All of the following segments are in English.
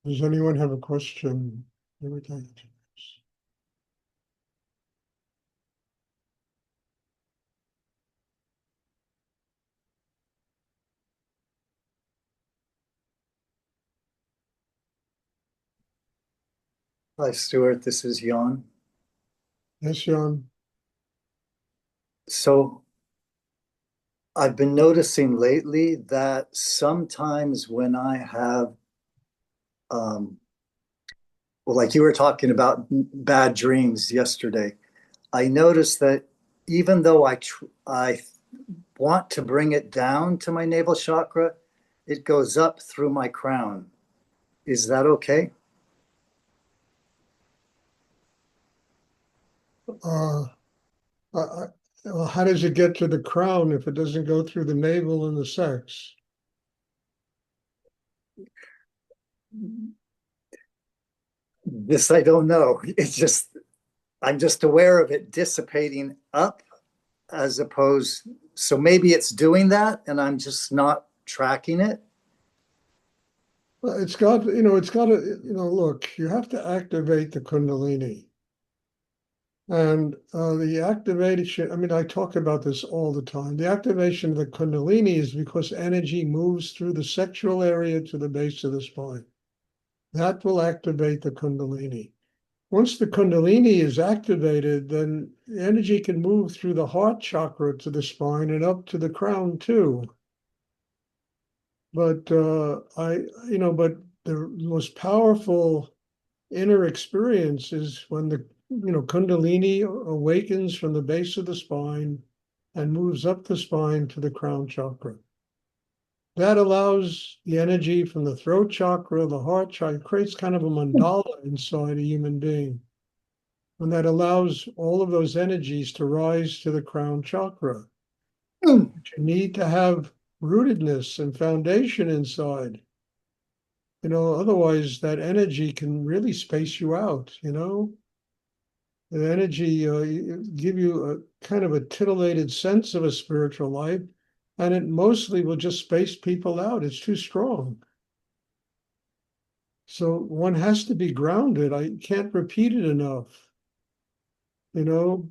Does anyone have a question? Hi, Stuart. This is Jan. Yes, Jan. So I've been noticing lately that sometimes when I have, um, well, like you were talking about bad dreams yesterday, I notice that even though I want to bring it down to my navel chakra, it goes up through my crown. Is that okay? Uh, I, I, well, how does it get to the crown if it doesn't go through the navel and the sex? This I don't know. It's just I'm just aware of it dissipating up as opposed, so maybe it's doing that and I'm just not tracking it. Well, look, you have to activate the Kundalini. And the activation, I mean, I talk about this all the time. The activation of the Kundalini is because energy moves through the sexual area to the base of the spine. That will activate the Kundalini. Once the Kundalini is activated, then the energy can move through the heart chakra to the spine and up to the crown too. But but the most powerful inner experience is when the Kundalini awakens from the base of the spine and moves up the spine to the crown chakra. That allows the energy from the throat chakra, the heart chakra, creates kind of a mandala inside a human being. And that allows all of those energies to rise to the crown chakra. Hmm. But you need to have rootedness and foundation inside. Otherwise that energy can really space you out. The energy give you a kind of a titillated sense of a spiritual life, and it mostly will just space people out. It's too strong. So one has to be grounded. I can't repeat it enough. You know,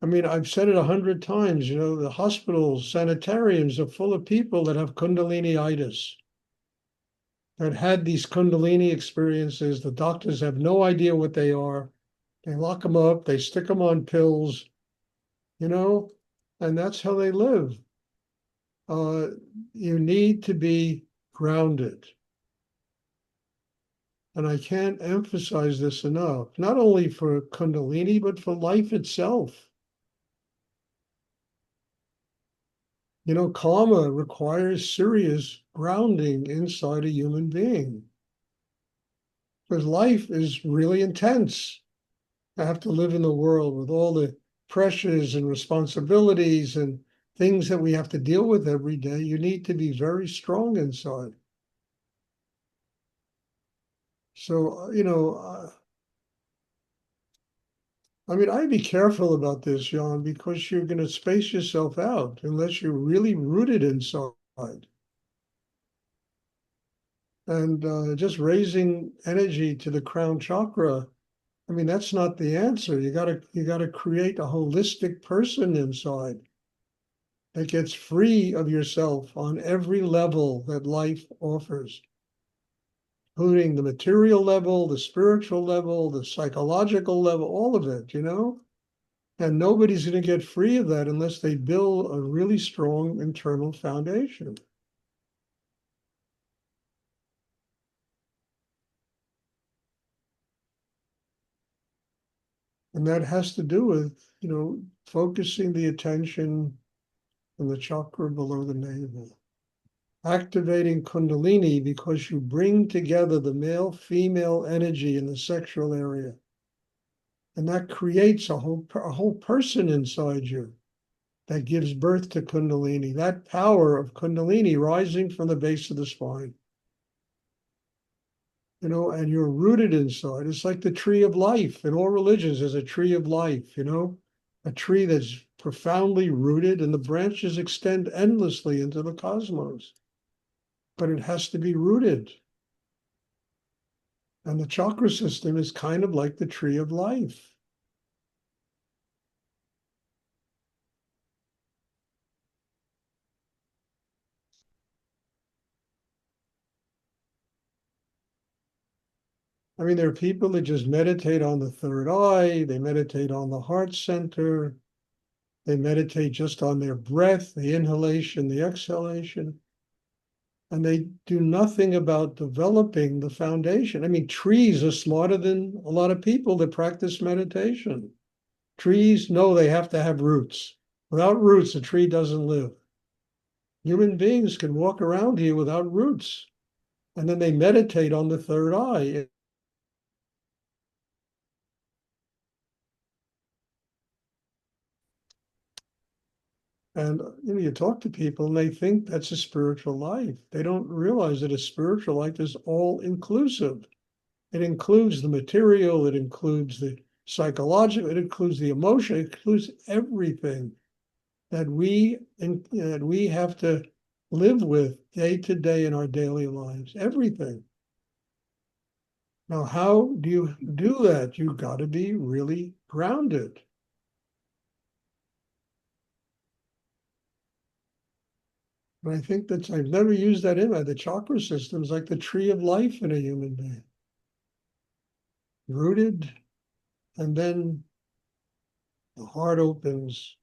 I mean, I've said it 100 times. The hospitals, sanitariums are full of people that have Kundalini-itis, that had these Kundalini experiences. The doctors have no idea what they are. They lock them up, they stick them on pills, you know, and that's how they live. Uh, you need to be grounded. And I can't emphasize this enough, not only for Kundalini, but for life itself. Karma requires serious grounding inside a human being because life is really intense. I have to live in the world with all the pressures and responsibilities and things that we have to deal with every day. You need to be very strong inside. So, I mean, I'd be careful about this, Jan, because you're going to space yourself out unless you're really rooted inside. And just raising energy to the crown chakra, I mean, that's not the answer. You gotta create a holistic person inside that gets free of yourself on every level that life offers, including the material level, the spiritual level, the psychological level, all of it. And nobody's going to get free of that unless they build a really strong internal foundation. And that has to do with, focusing the attention in the chakra below the navel, activating Kundalini because you bring together the male female energy in the sexual area. And that creates a whole person inside you that gives birth to Kundalini, that power of Kundalini rising from the base of the spine. And you're rooted inside. It's like the tree of life. In all religions, there's a tree of life, a tree that's profoundly rooted, and the branches extend endlessly into the cosmos. But it has to be rooted. And the chakra system is kind of like the tree of life. I mean, there are people that just meditate on the third eye, they meditate on the heart center, they meditate just on their breath, the inhalation, the exhalation, and they do nothing about developing the foundation. I mean, trees are smarter than a lot of people that practice meditation. Trees know they have to have roots. Without roots, a tree doesn't live. Human beings can walk around here without roots, and then they meditate on the third eye. And you talk to people and they think that's a spiritual life. They don't realize that a spiritual life is all inclusive. It includes the material, it includes the psychological, it includes the emotion, it includes everything that we have to live with day to day in our daily lives. Everything. Now, how do you do that? You've got to be really grounded. And I think I've never used that in the chakra system is like the tree of life in a human being. Rooted, and then the heart opens.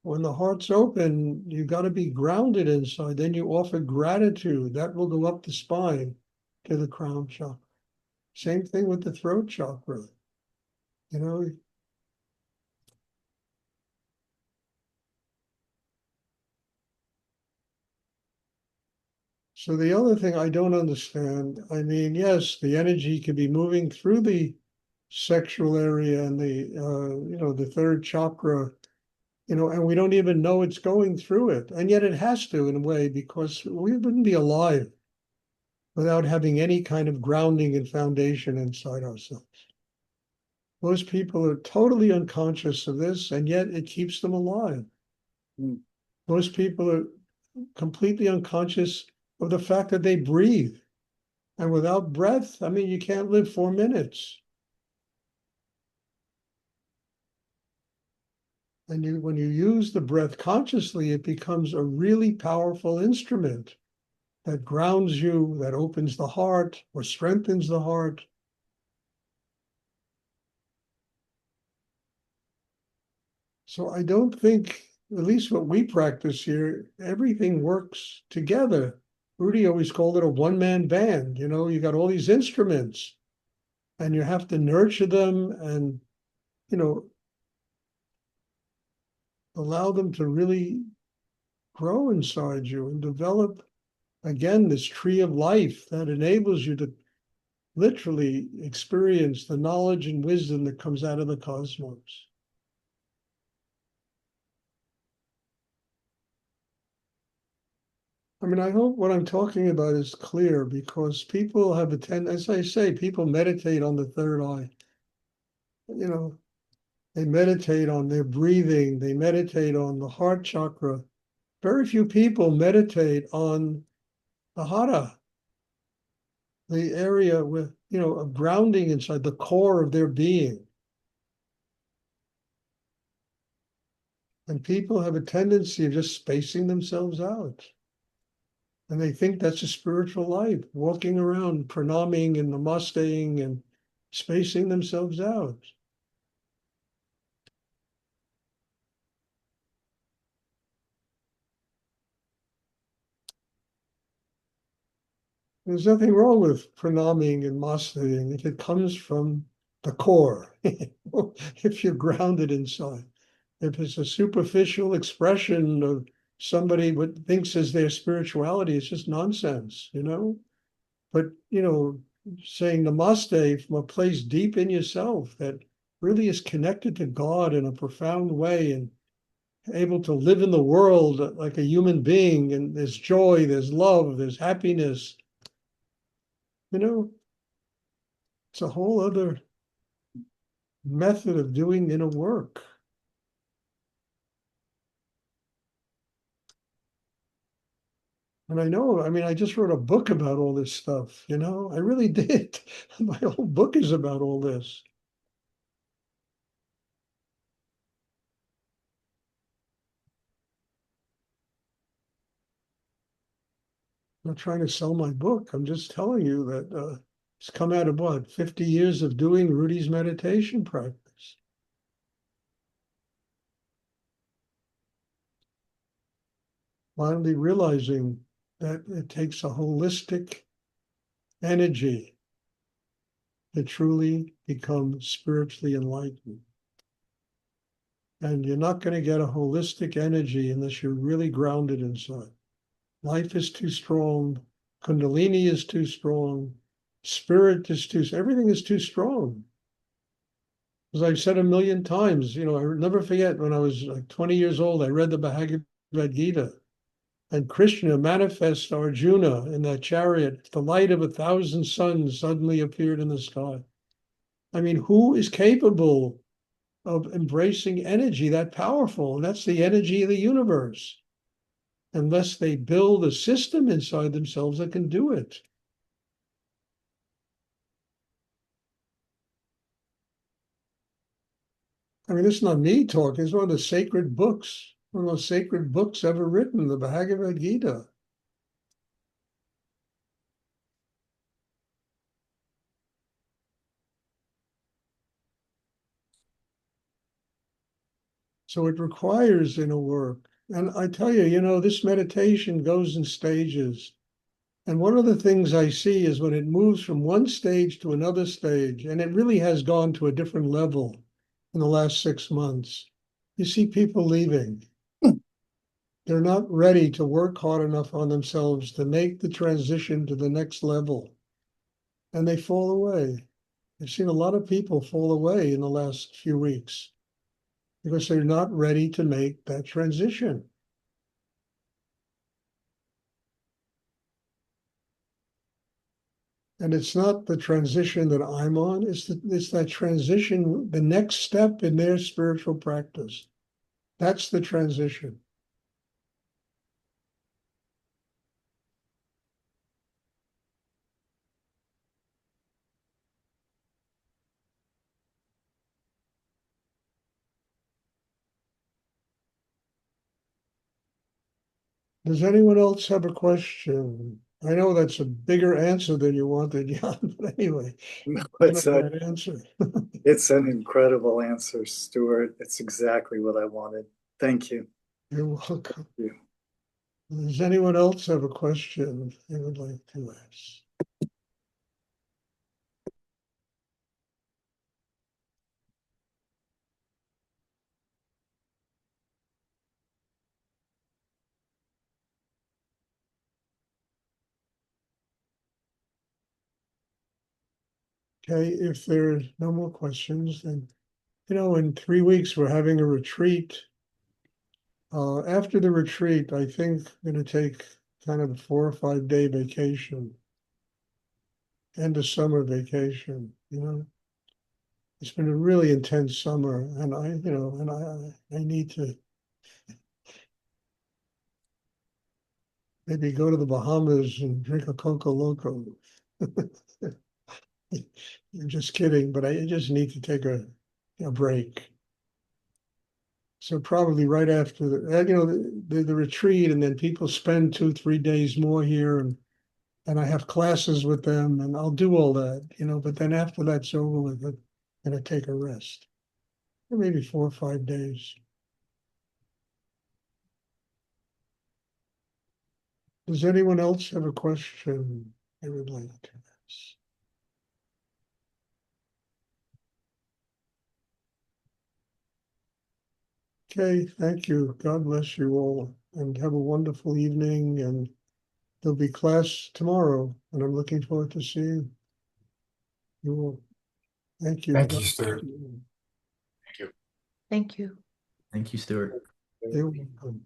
When the heart's open, you got to be grounded inside. Then you offer gratitude. That will go up the spine to the crown chakra. Same thing with the throat chakra. You know, so the other thing I don't understand, I mean, yes, the energy can be moving through the sexual area and the third chakra, and we don't even know it's going through it. And yet it has to in a way, because we wouldn't be alive without having any kind of grounding and foundation inside ourselves. Most people are totally unconscious of this, and yet it keeps them alive. Mm. Most people are completely unconscious of the fact that they breathe. And without breath, I mean, you can't live 4 minutes. And when you use the breath consciously, it becomes a really powerful instrument that grounds you, that opens the heart or strengthens the heart. So I don't think, at least what we practice here, everything works together. Rudy always called it a one-man band. You got all these instruments and you have to nurture them and, you know, allow them to really grow inside you and develop, again, this tree of life that enables you to literally experience the knowledge and wisdom that comes out of the cosmos. I mean, I hope what I'm talking about is clear, because people have as I say, people meditate on the third eye. You know, they meditate on their breathing, they meditate on the heart chakra. Very few people meditate on the Hara, the area with, of grounding inside the core of their being. And people have a tendency of just spacing themselves out. And they think that's a spiritual life, walking around, pranaming and namasteing and spacing themselves out. There's nothing wrong with pranaming and namasteing if it comes from the core, if you're grounded inside. If it's a superficial expression of somebody what thinks is their spirituality, it's just nonsense. But, saying namaste from a place deep in yourself that really is connected to God in a profound way and able to live in the world like a human being, and there's joy, there's love, there's happiness, you know, it's a whole other method of doing inner work. And I know, I mean, I just wrote a book about all this stuff, you know, I really did. My whole book is about all this. I'm not trying to sell my book. I'm just telling you that it's come out of what, 50 years of doing Rudy's meditation practice. Finally realizing that it takes a holistic energy to truly become spiritually enlightened. And you're not going to get a holistic energy unless you're really grounded inside. Life is too strong. Kundalini is too strong. Spirit is too, everything is too strong. As I've said a million times, you know, I never forget when I was like 20 years old, I read the Bhagavad Gita, and Krishna manifests Arjuna in that chariot. The light of 1,000 suns suddenly appeared in the sky. I mean, who is capable of embracing energy that powerful? And that's the energy of the universe, unless they build a system inside themselves that can do it. I mean, this is not me talking. It's one of the sacred books, one of the most sacred books ever written, the Bhagavad Gita. So it requires inner work. And I tell you, you know, this meditation goes in stages. And one of the things I see is when it moves from one stage to another stage, and it really has gone to a different level in the last 6 months, you see people leaving. They're not ready to work hard enough on themselves to make the transition to the next level. And they fall away. I've seen a lot of people fall away in the last few weeks because they're not ready to make that transition. And it's not the transition that I'm on, it's that transition, the next step in their spiritual practice. That's the transition. Does anyone else have a question? I know that's a bigger answer than you wanted, Jan, but anyway, No, not that answer. it's an incredible answer, Stuart. It's exactly what I wanted. Thank you. You're welcome. Thank you. Does anyone else have a question they would like to ask? Okay, if there's no more questions, then, you know, in 3 weeks, we're having a retreat. After the retreat, I think I'm going to take kind of a 4 or 5 day vacation, end of summer vacation, you know. It's been a really intense summer, and I need to maybe go to the Bahamas and drink a Coco Loco. I'm just kidding, but I just need to take a break. So probably right after the retreat, and then people spend 2, 3 days more here, and I have classes with them, and I'll do all that, you know. But then after that's over with, I'm gonna take a rest, or maybe 4 or 5 days. Does anyone else have a question they would like to ask? Okay, thank you. God bless you all, and have a wonderful evening. And there'll be class tomorrow, and I'm looking forward to seeing you all. Thank you. Thank God you, bless Stuart. you. Thank you. Thank you. Thank you, Stuart. You're welcome.